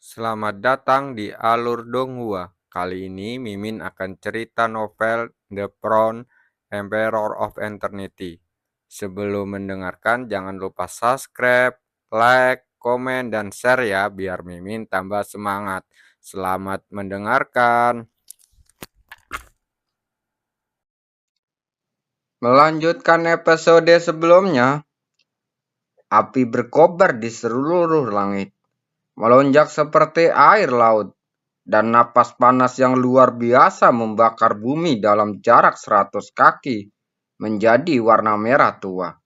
Selamat datang di Alur Donghua. Kali ini Mimin akan cerita novel The Crown, Emperor of Eternity. Sebelum mendengarkan, jangan lupa subscribe, like, komen, dan share ya, biar Mimin tambah semangat. Selamat mendengarkan. Melanjutkan episode sebelumnya, api berkobar di seluruh langit, melonjak seperti air laut, dan napas panas yang luar biasa membakar bumi dalam jarak 100 kaki menjadi warna merah tua.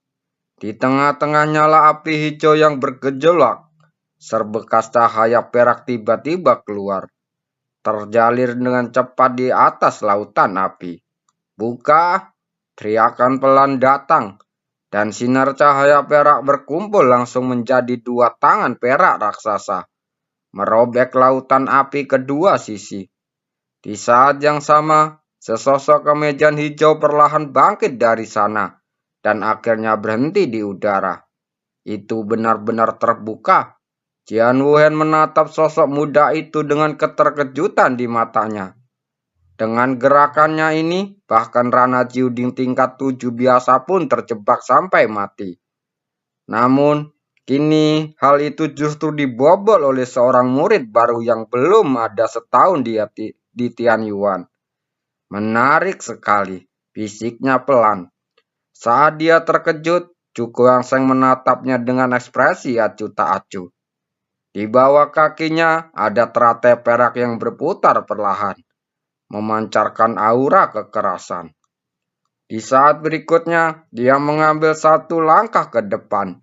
Di tengah-tengah nyala api hijau yang bergejolak, serbekas cahaya perak tiba-tiba keluar, terjalir dengan cepat di atas lautan api. Buka! Teriakan pelan datang, dan sinar cahaya perak berkumpul langsung menjadi dua tangan perak raksasa, merobek lautan api kedua sisi. Di saat yang sama, sesosok kemeja hijau perlahan bangkit dari sana, dan akhirnya berhenti di udara. Itu benar-benar terbuka. Jian Wuhen menatap sosok muda itu dengan keterkejutan di matanya. Dengan gerakannya ini, bahkan Rana Jiuding tingkat 7 biasa pun terjebak sampai mati. Namun, kini hal itu justru dibobol oleh seorang murid baru yang belum ada setahun di Tianyuan. Menarik sekali, fisiknya pelan. Saat dia terkejut, Cuko Seng menatapnya dengan ekspresi acuh tak acuh. Di bawah kakinya ada teratai perak yang berputar perlahan, memancarkan aura kekerasan. Di saat berikutnya, dia mengambil satu langkah ke depan,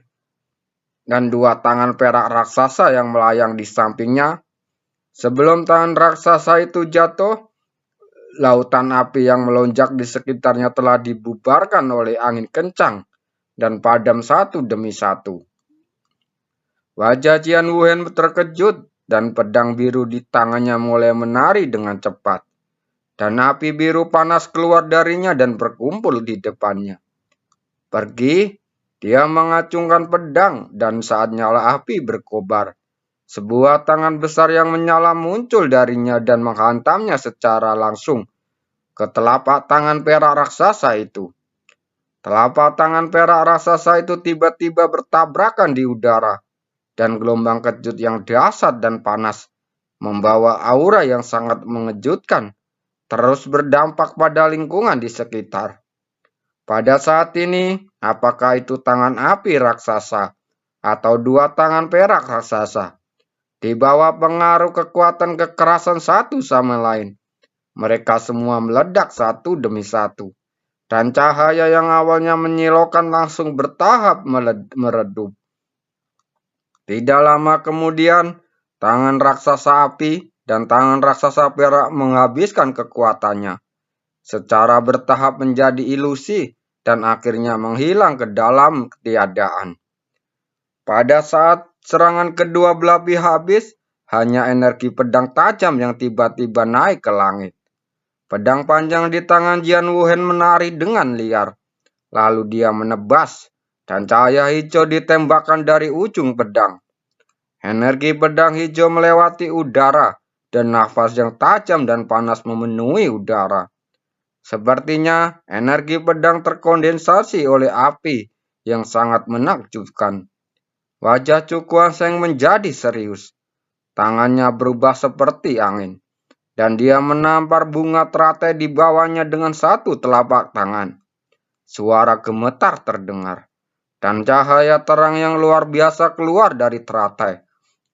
dan dua tangan perak raksasa yang melayang di sampingnya. Sebelum tangan raksasa itu jatuh, lautan api yang melonjak di sekitarnya telah dibubarkan oleh angin kencang dan padam satu demi satu. Wajah Jian Wuhen terkejut dan pedang biru di tangannya mulai menari dengan cepat. Dan api biru panas keluar darinya dan berkumpul di depannya. Pergi, dia mengacungkan pedang dan saat nyala api berkobar, sebuah tangan besar yang menyala muncul darinya dan menghantamnya secara langsung ke telapak tangan perak raksasa itu. Telapak tangan perak raksasa itu tiba-tiba bertabrakan di udara, dan gelombang kejut yang dahsyat dan panas membawa aura yang sangat mengejutkan terus berdampak pada lingkungan di sekitar. Pada saat ini, apakah itu tangan api raksasa atau dua tangan perak raksasa? Di bawah pengaruh kekuatan kekerasan satu sama lain, mereka semua meledak satu demi satu. Dan cahaya yang awalnya menyilaukan langsung bertahap meredup. Tidak lama kemudian, tangan raksasa api dan tangan raksasa perak menghabiskan kekuatannya, secara bertahap menjadi ilusi dan akhirnya menghilang ke dalam ketiadaan. Pada saat serangan kedua belah pihak habis, hanya energi pedang tajam yang tiba-tiba naik ke langit. Pedang panjang di tangan Jian Wuhen menari dengan liar. Lalu dia menebas, dan cahaya hijau ditembakkan dari ujung pedang. Energi pedang hijau melewati udara, dan nafas yang tajam dan panas memenuhi udara. Sepertinya energi pedang terkondensasi oleh api yang sangat menakjubkan. Wajah Cukuan Seng menjadi serius. Tangannya berubah seperti angin, dan dia menampar bunga teratai di bawahnya dengan satu telapak tangan. Suara gemetar terdengar, dan cahaya terang yang luar biasa keluar dari teratai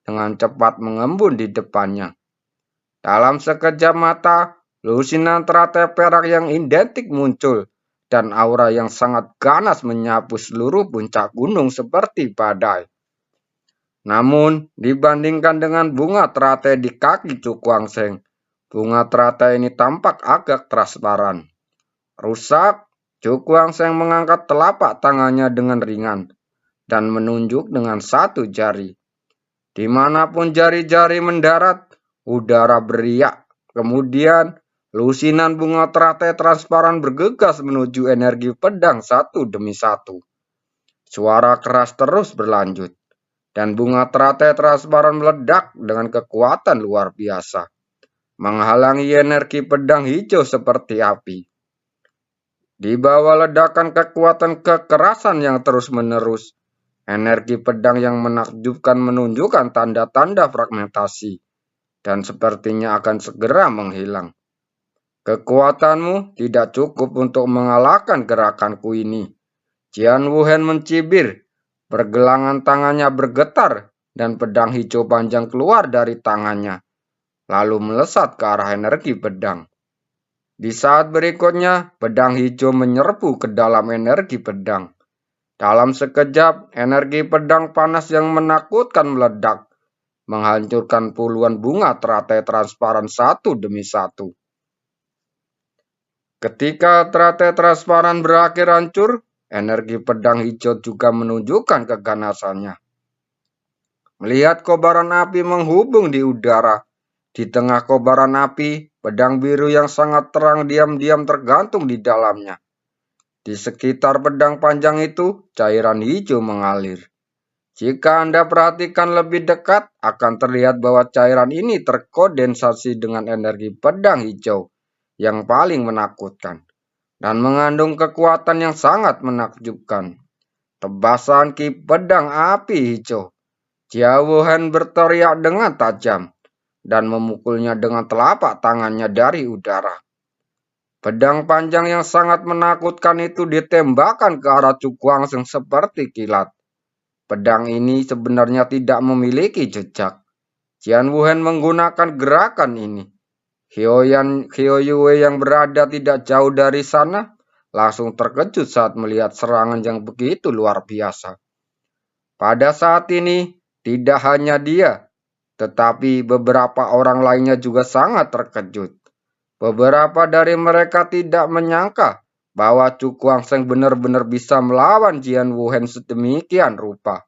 dengan cepat mengembun di depannya. Dalam sekejap mata, lusinan teratai perak yang identik muncul, dan aura yang sangat ganas menyapu seluruh puncak gunung seperti badai. Namun, dibandingkan dengan bunga teratai di kaki Cukuang Seng, bunga teratai ini tampak agak transparan. Rusak, Cukuang Seng mengangkat telapak tangannya dengan ringan dan menunjuk dengan satu jari. Dimanapun jari-jari mendarat, udara beriak. Kemudian, lusinan bunga teratai transparan bergegas menuju energi pedang satu demi satu. Suara keras terus berlanjut. dan bunga teratai transparan meledak dengan kekuatan luar biasa, menghalangi energi pedang hijau seperti api. Di bawah ledakan kekuatan kekerasan yang terus-menerus, energi pedang yang menakjubkan menunjukkan tanda-tanda fragmentasi dan sepertinya akan segera menghilang. Kekuatanmu tidak cukup untuk mengalahkan gerakanku ini. Jian Wuhen mencibir, pergelangan tangannya bergetar dan pedang hijau panjang keluar dari tangannya, lalu melesat ke arah energi pedang. Di saat berikutnya, pedang hijau menyerbu ke dalam energi pedang. Dalam sekejap, energi pedang panas yang menakutkan meledak, menghancurkan puluhan bunga teratai transparan satu demi satu. Ketika teratai transparan berakhir hancur, energi pedang hijau juga menunjukkan keganasannya. Melihat kobaran api menghubung di udara, di tengah kobaran api, pedang biru yang sangat terang diam-diam tergantung di dalamnya. Di sekitar pedang panjang itu, cairan hijau mengalir. Jika Anda perhatikan lebih dekat, akan terlihat bahwa cairan ini terkondensasi dengan energi pedang hijau yang paling menakutkan dan mengandung kekuatan yang sangat menakjubkan. Tebasan ki pedang api hijau. Jian Wuhen berteriak dengan tajam dan memukulnya dengan telapak tangannya dari udara. Pedang panjang yang sangat menakutkan itu ditembakkan ke arah Cukuangseng seperti kilat. Pedang ini sebenarnya tidak memiliki jejak. Jian Wuhen menggunakan gerakan ini. Hio Yue yang berada tidak jauh dari sana langsung terkejut saat melihat serangan yang begitu luar biasa. Pada saat ini, tidak hanya dia, tetapi beberapa orang lainnya juga sangat terkejut. Beberapa dari mereka tidak menyangka bahwa Cukuangseng benar-benar bisa melawan Jian Wuhen sedemikian rupa.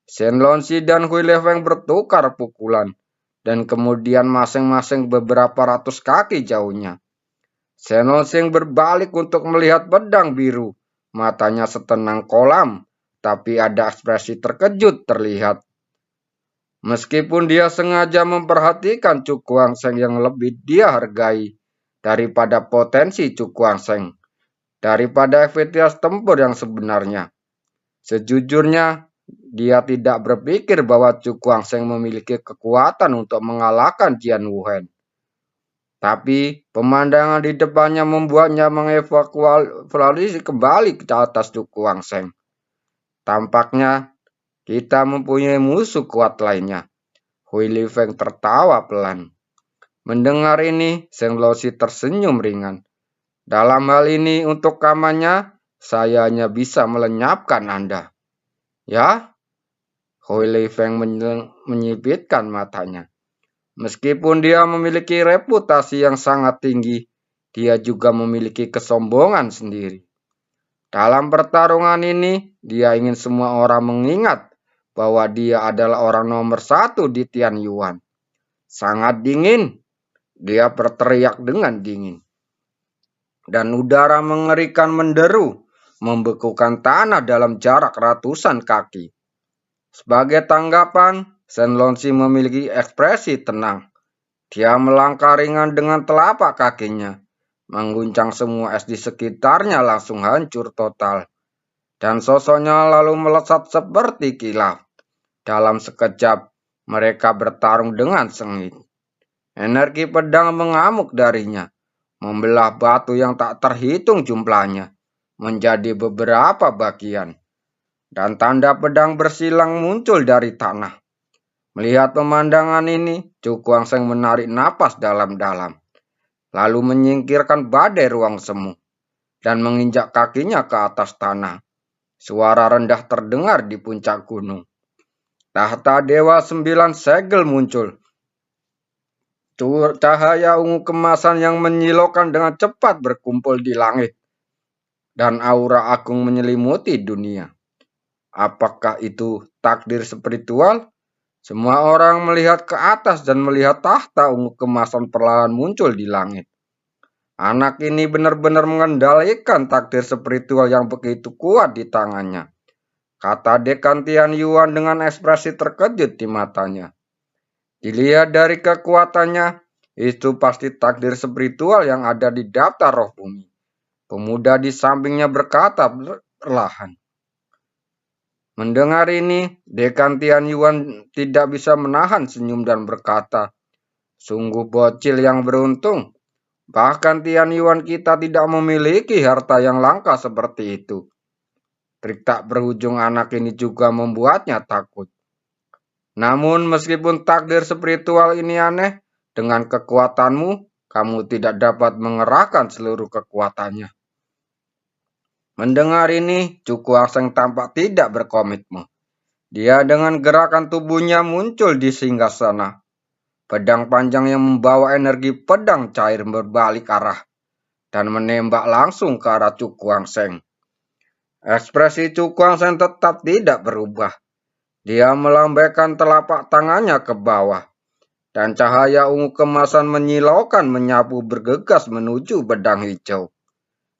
Shen Lonxi dan Hui Lefeng bertukar pukulan, dan kemudian masing-masing beberapa ratus kaki jauhnya. Shen Lonxi berbalik untuk melihat pedang biru, matanya setenang kolam, tapi ada ekspresi terkejut terlihat. Meskipun dia sengaja memperhatikan Cukuangseng yang lebih dia hargai daripada potensi Cukuangseng, daripada efektivitas tempur yang sebenarnya. Sejujurnya, dia tidak berpikir bahwa Cukuangseng memiliki kekuatan untuk mengalahkan Jian Wuhen. Tapi pemandangan di depannya membuatnya mengevaluasi kembali ke atas Cukuangseng. Tampaknya kita mempunyai musuh kuat lainnya. Hui Lifeng tertawa pelan. Mendengar ini, Shen Lonxi tersenyum ringan. Dalam hal ini untuk kamarnya, saya hanya bisa melenyapkan Anda. Ya? Hui Lifeng menyipitkan matanya. Meskipun dia memiliki reputasi yang sangat tinggi, dia juga memiliki kesombongan sendiri. Dalam pertarungan ini, dia ingin semua orang mengingat bahwa dia adalah orang nomor 1 di Tianyuan. Sangat dingin, dia berteriak dengan dingin. Dan udara mengerikan menderu, membekukan tanah dalam jarak ratusan kaki. Sebagai tanggapan, Shen Lonxi memiliki ekspresi tenang. Dia melangkah ringan dengan telapak kakinya, mengguncang semua es di sekitarnya langsung hancur total. Dan sosoknya lalu melesat seperti kilat. Dalam sekejap, mereka bertarung dengan sengit. Energi pedang mengamuk darinya, membelah batu yang tak terhitung jumlahnya menjadi beberapa bagian. Dan tanda pedang bersilang muncul dari tanah. Melihat pemandangan ini, Cukuangseng menarik napas dalam-dalam, lalu menyingkirkan badai ruang semu, dan menginjak kakinya ke atas tanah. Suara rendah terdengar di puncak gunung. Tahta Dewa 9 segel muncul. Cahaya ungu kemasan yang menyilaukan dengan cepat berkumpul di langit, dan aura agung menyelimuti dunia. Apakah itu takdir spiritual? Semua orang melihat ke atas dan melihat tahta ungu kemasan perlahan muncul di langit. Anak ini benar-benar mengendalikan takdir spiritual yang begitu kuat di tangannya. kata Dekan Tian Yuan dengan ekspresi terkejut di matanya. Dilihat dari kekuatannya, itu pasti takdir spiritual yang ada di daftar roh bumi. Pemuda di sampingnya berkata perlahan. Mendengar ini, Dekan Tian Yuan tidak bisa menahan senyum dan berkata, sungguh bocil yang beruntung. Bahkan Tian Yuan kita tidak memiliki harta yang langka seperti itu. Trik tak berujung anak ini juga membuatnya takut. Namun meskipun takdir spiritual ini aneh, dengan kekuatanmu, kamu tidak dapat mengerahkan seluruh kekuatannya. Mendengar ini, Cuku Aseng tampak tidak berkomitmen. Dia dengan gerakan tubuhnya muncul di singgasana. Pedang panjang yang membawa energi pedang cair berbalik arah dan menembak langsung ke arah Cuku Aseng. Ekspresi Cuku Aseng tetap tidak berubah. Dia melambaikan telapak tangannya ke bawah, dan cahaya ungu kemasan menyilaukan menyapu bergegas menuju pedang hijau.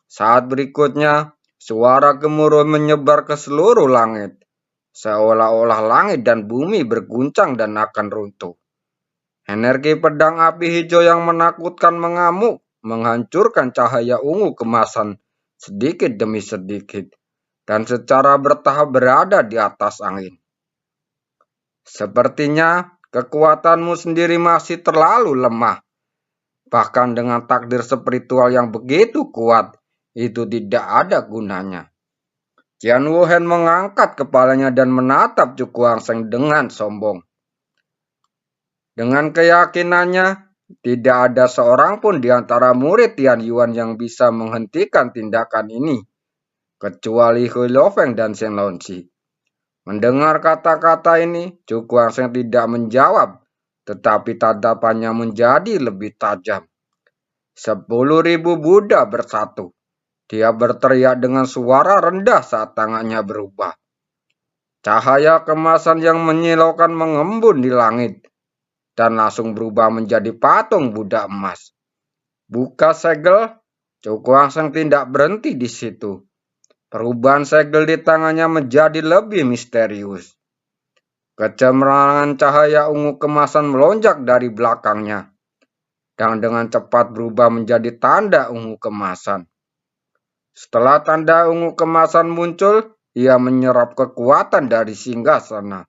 Saat berikutnya, suara gemuruh menyebar ke seluruh langit, seolah-olah langit dan bumi berguncang dan akan runtuh. Energi pedang api hijau yang menakutkan mengamuk, menghancurkan cahaya ungu kemasan sedikit demi sedikit, dan secara bertahap berada di atas angin. Sepertinya kekuatanmu sendiri masih terlalu lemah. Bahkan dengan takdir spiritual yang begitu kuat, itu tidak ada gunanya. Jian Wuhen mengangkat kepalanya dan menatap Cuku Angseng dengan sombong. Dengan keyakinannya, tidak ada seorang pun di antara murid Tian Yuan yang bisa menghentikan tindakan ini, kecuali Hui Lofeng dan Shen Lonqi. Mendengar kata-kata ini, Cuku Angseng tidak menjawab, tetapi tatapannya menjadi lebih tajam. 10.000 Buddha bersatu. Dia berteriak dengan suara rendah saat tangannya berubah. Cahaya kemasan yang menyilaukan mengembun di langit dan langsung berubah menjadi patung Buddha emas. Buka segel, Cuku Angseng tidak berhenti di situ. Perubahan segel di tangannya menjadi lebih misterius. Kecemerlangan cahaya ungu kemasan melonjak dari belakangnya, dan dengan cepat berubah menjadi tanda ungu kemasan. Setelah tanda ungu kemasan muncul, ia menyerap kekuatan dari singgasana,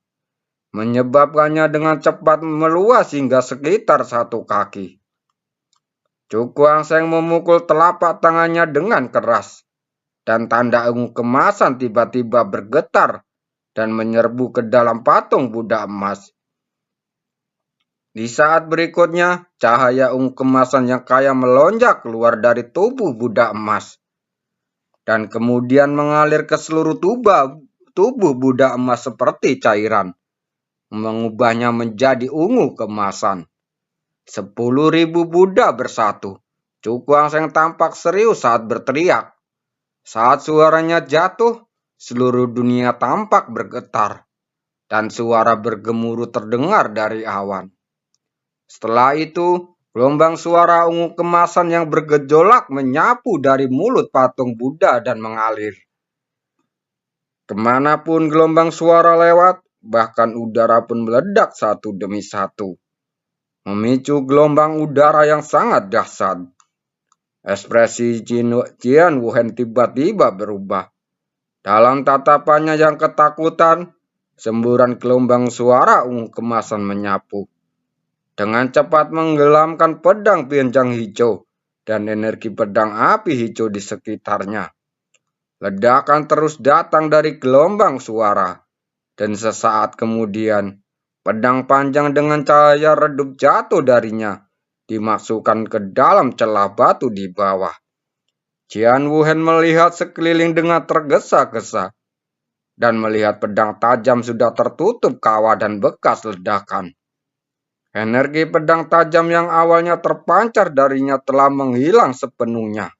menyebabkannya dengan cepat meluas hingga sekitar 1 kaki. Cuku Angseng memukul telapak tangannya dengan keras, dan tanda ungu kemasan tiba-tiba bergetar dan menyerbu ke dalam patung Buddha emas. Di saat berikutnya, cahaya ungu kemasan yang kaya melonjak keluar dari tubuh Buddha emas, dan kemudian mengalir ke seluruh tubuh Buddha emas seperti cairan, mengubahnya menjadi ungu kemasan. 10.000 Buddha bersatu. Cuku Angseng tampak serius saat berteriak. Saat suaranya jatuh, seluruh dunia tampak bergetar, dan suara bergemuruh terdengar dari awan. Setelah itu, gelombang suara ungu kemasan yang bergejolak menyapu dari mulut patung Buddha dan mengalir. Kemanapun gelombang suara lewat, bahkan udara pun meledak satu demi satu, memicu gelombang udara yang sangat dahsyat. Ekspresi Jian Wuhen tiba-tiba berubah. Dalam tatapannya yang ketakutan, semburan gelombang suara ungu kemasan menyapu. Dengan cepat menggelamkan pedang pincang hijau dan energi pedang api hijau di sekitarnya. Ledakan terus datang dari gelombang suara, dan sesaat kemudian, pedang panjang dengan cahaya redup jatuh darinya, dimasukkan ke dalam celah batu di bawah. Jian Wuhen melihat sekeliling dengan tergesa-gesa, dan melihat pedang tajam sudah tertutup kawah dan bekas ledakan. Energi pedang tajam yang awalnya terpancar darinya telah menghilang sepenuhnya.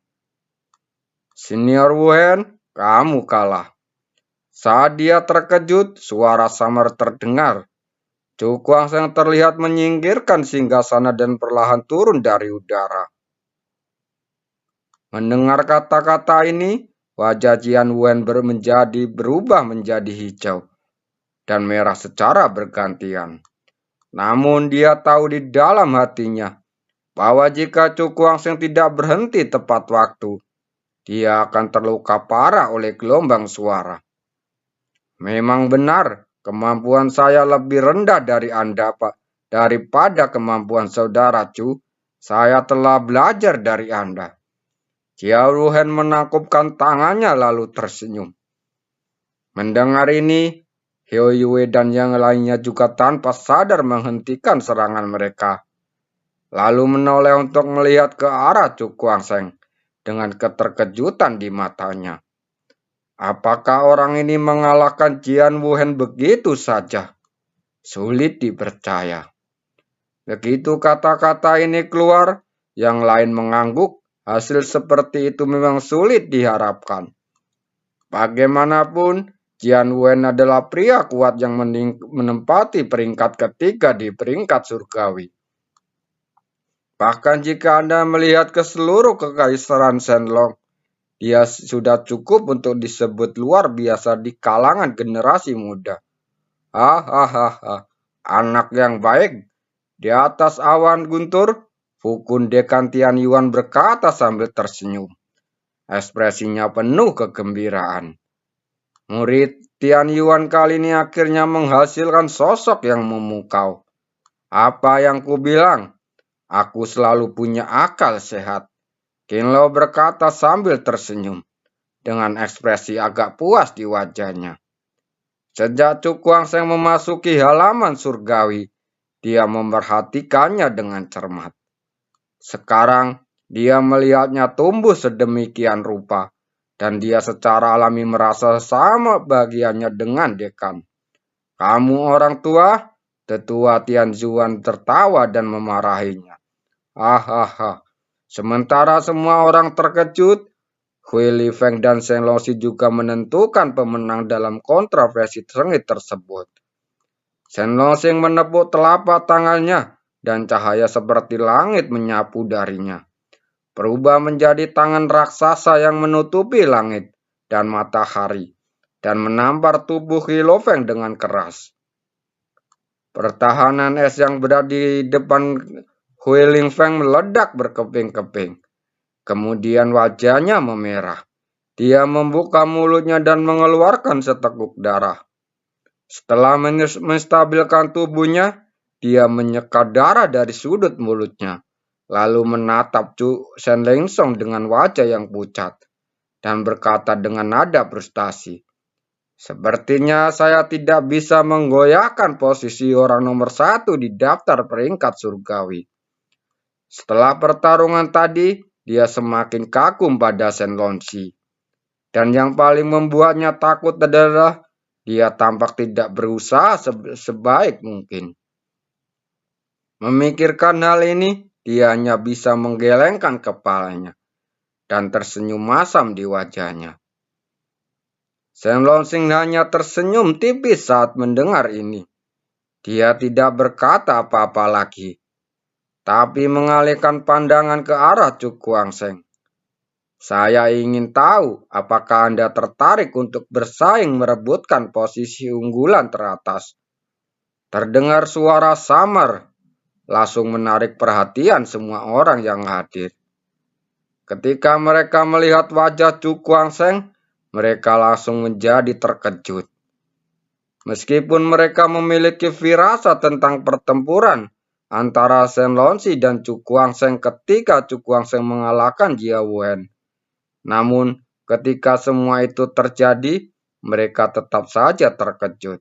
Senior Wuhen, kamu kalah. Saat dia terkejut, suara samar terdengar. Cuku Angseng terlihat menyingkirkan singgasana dan perlahan turun dari udara. Mendengar kata-kata ini, wajah Jian Wen berubah menjadi hijau dan merah secara bergantian. Namun dia tahu di dalam hatinya bahwa jika Chu Guangsheng tidak berhenti tepat waktu, dia akan terluka parah oleh gelombang suara. Memang benar, kemampuan saya lebih rendah dari Anda, Pak. Daripada kemampuan saudara Chu, saya telah belajar dari Anda. Jiao Ruhen menangkupkan tangannya lalu tersenyum. Mendengar ini, Heo Yue dan yang lainnya juga tanpa sadar menghentikan serangan mereka. Lalu menoleh untuk melihat ke arah Chu Guangsheng dengan keterkejutan di matanya. Apakah orang ini mengalahkan Jian Wuhen begitu saja? Sulit dipercaya. Begitu kata-kata ini keluar, yang lain mengangguk. Hasil seperti itu memang sulit diharapkan. Bagaimanapun, Jian Wen adalah pria kuat yang menempati peringkat ketiga di peringkat surgawi. Bahkan jika Anda melihat ke seluruh kekaisaran Shenlong, dia sudah cukup untuk disebut luar biasa di kalangan generasi muda. Hahaha, anak yang baik. Di atas awan guntur, Fukun Dekan Tian Yuan berkata sambil tersenyum. Ekspresinya penuh kegembiraan. Murid Tian Yuan kali ini akhirnya menghasilkan sosok yang memukau. Apa yang ku bilang? Aku selalu punya akal sehat. Qin Lo berkata sambil tersenyum, dengan ekspresi agak puas di wajahnya. Sejak Chu Guangsheng memasuki halaman surgawi, dia memperhatikannya dengan cermat. Sekarang, dia melihatnya tumbuh sedemikian rupa, dan dia secara alami merasa sama bahagianya dengan dekan. Kamu orang tua? Tetua Tian Zuan tertawa dan memarahinya. Hahaha. Sementara semua orang terkejut, Hui Li Feng dan Shen Longxi juga menentukan pemenang dalam kontroversi sengit tersebut. Shen Longxi menepuk telapak tangannya dan cahaya seperti langit menyapu darinya. Berubah menjadi tangan raksasa yang menutupi langit dan matahari dan menampar tubuh Hui Li Feng dengan keras. Pertahanan es yang berada di depan Hui Li Feng meledak berkeping-keping. Kemudian wajahnya memerah. Dia membuka mulutnya dan mengeluarkan seteguk darah. Setelah menstabilkan tubuhnya, dia menyeka darah dari sudut mulutnya, lalu menatap Chu Shen Lengsong dengan wajah yang pucat, dan berkata dengan nada frustasi, sepertinya saya tidak bisa menggoyahkan posisi orang nomor 1 di daftar peringkat surgawi. Setelah pertarungan tadi, dia semakin kagum pada Shen Longxi. Dan yang paling membuatnya takut adalah dia tampak tidak berusaha sebaik mungkin. Memikirkan hal ini, dia hanya bisa menggelengkan kepalanya dan tersenyum masam di wajahnya. Shen Longxi hanya tersenyum tipis saat mendengar ini. Dia tidak berkata apa-apa lagi, tapi mengalihkan pandangan ke arah Chu Guangsheng. Saya ingin tahu apakah Anda tertarik untuk bersaing merebutkan posisi unggulan teratas. Terdengar suara samar, langsung menarik perhatian semua orang yang hadir. Ketika mereka melihat wajah Chu Guangsheng, mereka langsung menjadi terkejut. Meskipun mereka memiliki firasat tentang pertempuran antara Shen Longxi dan Chu Guangsheng ketika Chu Guangsheng mengalahkan Jiao Wen. Namun, ketika semua itu terjadi, mereka tetap saja terkejut.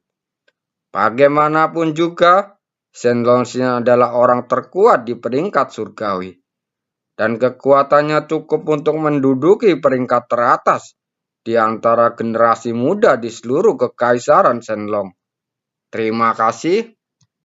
Bagaimanapun juga, Shen Longxi adalah orang terkuat di peringkat surgawi, dan kekuatannya cukup untuk menduduki peringkat teratas di antara generasi muda di seluruh kekaisaran Shenlong. Terima kasih.